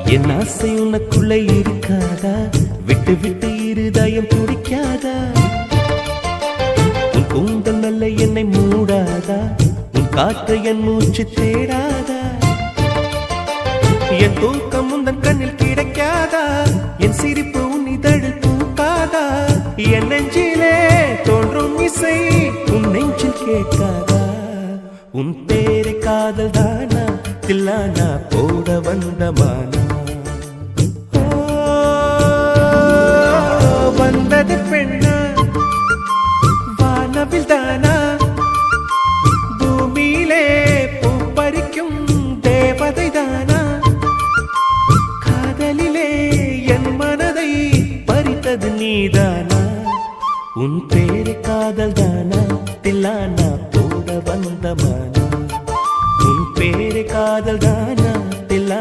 என் ஆசை உனக்குள்ளே இருக்காதா? விட்டு விட்டு இருதயம் துடிக்காதா? உன் கூந்தல் நல்ல என்னை மூடாதா? உன் காற்று என் மூச்சு தேடாதா? என் தூக்கம் உந்தன் கண்ணில் கிடைக்காதா? என் சிரிப்பு உன் இதழில் பூக்காதா? என் நெஞ்சிலே தோன்றும் இசை உன் நெஞ்சில் கேட்காதா? உன் பேரை காதல் தானா தில்லானா போட வந்தமானா? வந்தது பெண்ணா வானவில் தானா? பூமியிலே பூ பறிக்கும் தேவதை தானா? காதலிலே என் மனதை பறித்தது நீதானா? உன் பேரை காதல் தானா தில்லானா போட வந்தமானா? உன் பேரை காதல் தானா